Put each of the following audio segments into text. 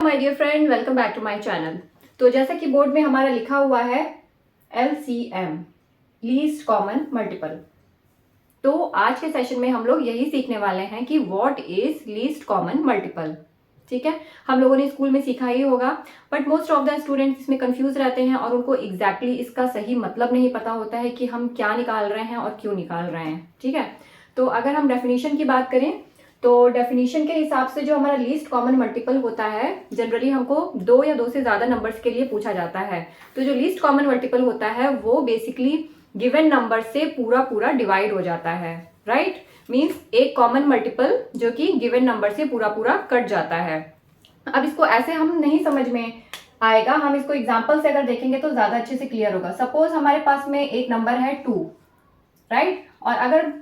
My dear friend, welcome back to my channel. तो जैसा कि बोर्ड में हमारा लिखा हुआ है LCM, लीस्ट कॉमन मल्टीपल। तो आज के सेशन में हम लोग यही सीखने वाले हैं कि what is least common multiple. ठीक है, हम लोगों ने स्कूल में सीखा ही होगा, but most of the students इसमें कंफ्यूज रहते हैं और उनको एग्जैक्टली इसका सही मतलब नहीं पता होता है कि हम क्या निकाल रहे हैं और क्यों निकाल रहे हैं। ठीक है, तो अगर हम डेफिनेशन की बात करें तो डेफिनेशन के हिसाब से जो हमारा लीस्ट कॉमन मल्टीपल होता है, जनरली हमको दो या दो से ज्यादा नंबर्स के लिए पूछा जाता है। तो जो लीस्ट कॉमन मल्टीपल होता है वो बेसिकली गिवन नंबर से पूरा पूरा डिवाइड हो जाता है। राइट, मीन्स एक कॉमन मल्टीपल जो कि गिवन नंबर से पूरा पूरा कट जाता है। अब इसको ऐसे हम नहीं समझ में आएगा, हम इसको एग्जाम्पल से अगर देखेंगे तो ज्यादा अच्छे से क्लियर होगा। सपोज हमारे पास में एक नंबर है 2, राइट, और अगर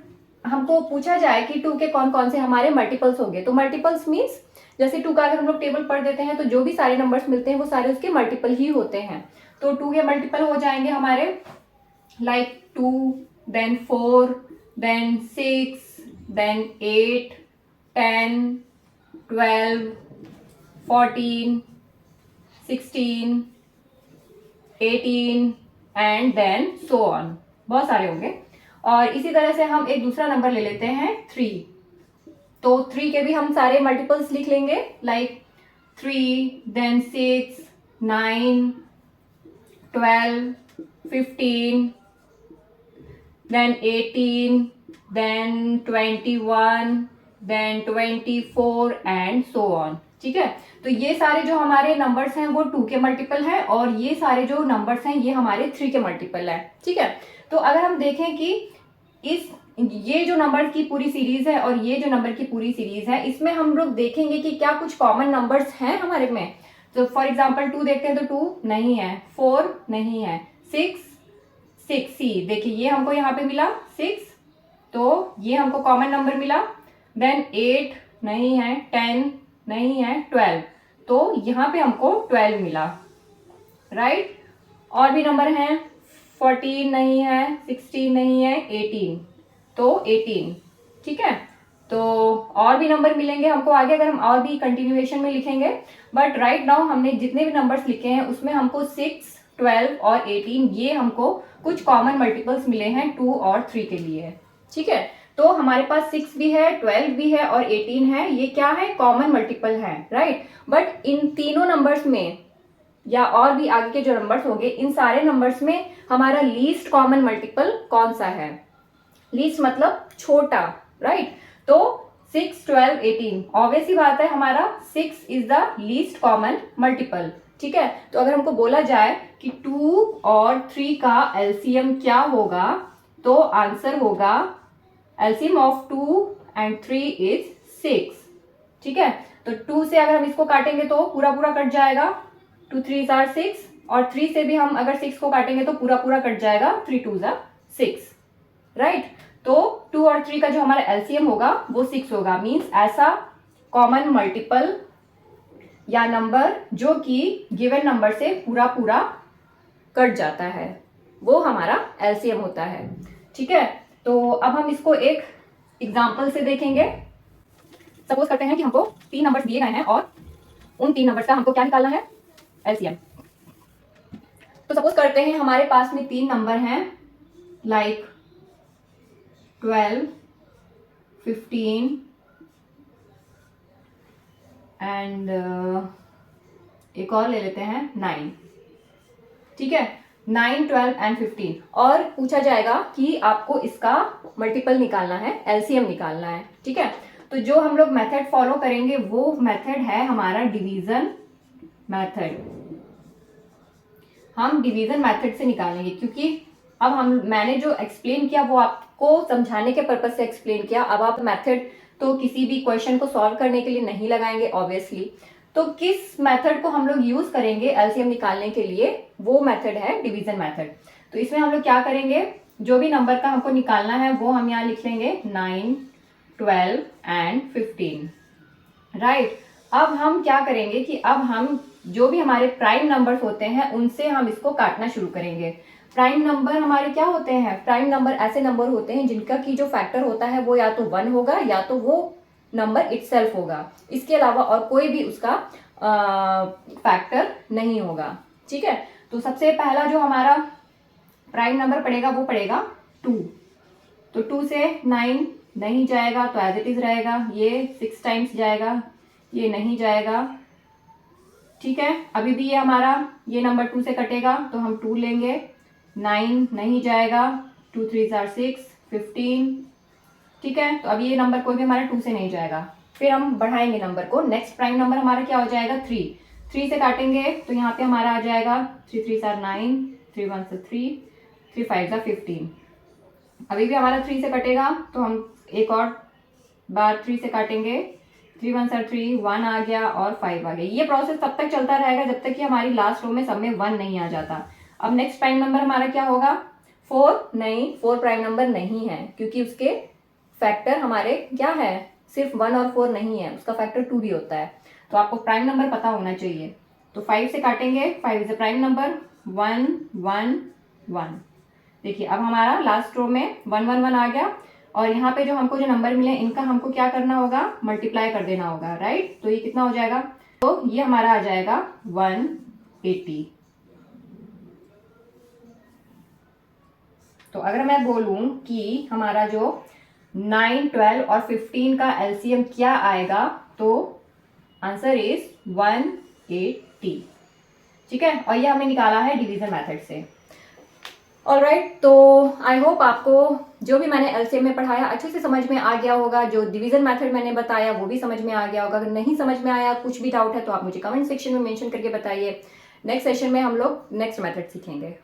हमको पूछा जाए कि 2 के कौन कौन से हमारे मल्टीपल्स होंगे, तो मल्टीपल्स मीन्स जैसे 2 का अगर हम लोग टेबल पढ़ देते हैं तो जो भी सारे नंबर्स मिलते हैं वो सारे उसके मल्टीपल ही होते हैं। तो 2 के मल्टीपल हो जाएंगे हमारे like 2, then 4, then 6, then 8, 10, 12, 14, 16, 18 and then so on, बहुत सारे होंगे। और इसी तरह से हम एक दूसरा नंबर ले लेते हैं 3। तो 3 के भी हम सारे मल्टीपल्स लिख लेंगे like 3, then 6, 9, 12, 15, then 18, then 21, then 24 and so on. ठीक है, तो ये सारे जो हमारे नंबर्स हैं वो 2 के मल्टीपल हैं और ये सारे जो नंबर्स हैं ये हमारे 3 के मल्टीपल है। ठीक है, तो अगर हम देखें कि ये जो नंबर की पूरी सीरीज है और ये जो नंबर की पूरी सीरीज है, इसमें हम लोग देखेंगे कि क्या कुछ कॉमन नंबर्स हैं हमारे में। तो फॉर एग्जांपल 2 देखते हैं तो 2 नहीं है, 4 नहीं है, 6 सी देखिए ये हमको यहाँ पे मिला 6, तो ये हमको कॉमन नंबर मिला। देन 8 नहीं है, 10 नहीं है, 12, तो यहाँ पे हमको 12 मिला। राइट, और भी नंबर हैं, 14 नहीं है, 16 नहीं है, 18, तो 18। ठीक है, तो और भी नंबर मिलेंगे हमको आगे अगर हम और भी कंटिन्यूएशन में लिखेंगे, बट राइट नाउ हमने जितने भी नंबर्स लिखे हैं उसमें हमको 6, 12 और 18 ये हमको कुछ कॉमन मल्टीपल्स मिले हैं 2 और 3 के लिए। ठीक है, तो हमारे पास 6 भी है, 12 भी है और 18 है, ये क्या है, कॉमन मल्टीपल है। राइट, बट इन तीनों नंबर्स में या और भी आगे के जो नंबर्स होंगे, इन सारे नंबर्स में हमारा लीस्ट कॉमन मल्टीपल कौन सा है। लीस्ट मतलब छोटा, राइट, तो 6, 12, 18 ऑब्वियस ही बात है, हमारा 6 is the least common multiple. ठीक है, तो अगर हमको बोला जाए कि 2 और 3 का एलसीएम क्या होगा, तो आंसर होगा एलसीएम ऑफ 2 एंड 3 इज 6। ठीक है, तो 2 से अगर हम इसको काटेंगे तो पूरा पूरा कट जाएगा, 2 3 आर 6, और 3 से भी हम अगर 6 को काटेंगे तो पूरा पूरा कट जाएगा, 3 2 6। राइट, तो 2 और 3 का जो हमारा एलसीएम होगा वो 6 होगा। मींस ऐसा कॉमन मल्टीपल या नंबर जो कि गिवन नंबर से पूरा पूरा कट जाता है, वो हमारा एलसीएम होता है। ठीक है, तो अब हम इसको एक एग्जाम्पल से देखेंगे। सपोज करते हैं कि हमको 3 नंबर्स दिए गए हैं और उन 3 नंबर्स का हमको क्या निकालना है, एलसीएम। तो सपोज करते हैं हमारे पास में 3 नंबर हैं लाइक 12, 15 एंड एक और ले लेते हैं 9। ठीक है, 9, 12 एंड 15, और पूछा जाएगा कि आपको इसका मल्टीपल निकालना है, एलसीएम निकालना है। ठीक है, तो जो हम लोग मेथड फॉलो करेंगे वो मेथड है हमारा डिवीजन मेथड। हम डिवीजन मेथड से निकालेंगे, क्योंकि अब मैंने जो एक्सप्लेन किया वो आपको समझाने के पर्पज से एक्सप्लेन किया। अब आप मेथड तो किसी भी क्वेश्चन को सॉल्व करने के लिए नहीं लगाएंगे ऑब्वियसली, तो किस मेथड को हम लोग यूज करेंगे एलसीएम निकालने के लिए, वो मेथड है डिवीजन मेथड। तो इसमें हम लोग क्या करेंगे, जो भी नंबर का हमको निकालना है वो हम यहाँ लिख लेंगे 9, 12 एंड 15। राइट, अब हम क्या करेंगे कि अब हम जो भी हमारे प्राइम नंबर्स होते हैं उनसे हम इसको काटना शुरू करेंगे। प्राइम नंबर हमारे क्या होते हैं, प्राइम नंबर ऐसे नंबर होते हैं जिनका की जो फैक्टर होता है वो या तो 1 होगा या तो वो नंबर इटसेल्फ होगा, इसके अलावा और कोई भी उसका फैक्टर नहीं होगा। ठीक है, तो सबसे पहला जो हमारा प्राइम नंबर पड़ेगा वो पड़ेगा 2। तो 2 से 9 नहीं जाएगा तो एज इट इज रहेगा। ये 6 टाइम्स जाएगा, ये नहीं जाएगा। ठीक है, अभी भी ये हमारा ये नंबर 2 से कटेगा तो हम 2 लेंगे। 9 नहीं जाएगा, 2 3 6 15। ठीक है, तो अभी ये नंबर कोई भी हमारा 2 से नहीं जाएगा। फिर हम बढ़ाएंगे नंबर को। नेक्स्ट प्राइम नंबर हमारा क्या हो जाएगा 3। 3 से काटेंगे तो यहाँ पे हमारा आ जाएगा 3 3 9, 3 1 3, 3 5 15। अभी भी हमारा 3 से कटेगा तो हम एक और बार 3 से काटेंगे। 3 1 3, 1 आ गया और 5 आ गया। ये प्रोसेस तब तक चलता रहेगा जब तक कि हमारी लास्ट रो में सब में 1 नहीं आ जाता। अब नेक्स्ट प्राइम नंबर हमारा क्या होगा 4। नहीं, 4 प्राइम नंबर नहीं है क्योंकि उसके फैक्टर हमारे क्या है, सिर्फ 1 और 4 नहीं है, उसका फैक्टर 2 भी होता है। तो आपको प्राइम नंबर पता होना चाहिए। तो 5 से काटेंगे, 5 इज अ प्राइम नंबर। 1 1 1। देखिए अब हमारा लास्ट रो में 1 1 1 आ गया और यहाँ पे जो हमको जो नंबर मिले इनका हमको क्या करना होगा, मल्टीप्लाई कर देना होगा, राइट। तो ये कितना हो जाएगा, तो ये हमारा आ जाएगा 180। तो अगर मैं बोलूं कि हमारा जो 9 12 और 15 का एलसीएम क्या आएगा तो आंसर इज 180। ठीक है, और ये हमने निकाला है डिवीजन मेथड से। ऑलराइट, तो आई होप आपको जो भी मैंने एलसीएम में पढ़ाया अच्छे से समझ में आ गया होगा। जो डिवीजन मेथड मैंने बताया वो भी समझ में आ गया होगा। अगर नहीं समझ में आया, कुछ भी डाउट है तो आप मुझे कमेंट सेक्शन में मेंशन करके बताइए। नेक्स्ट सेशन में हम लोग नेक्स्ट मेथड सीखेंगे।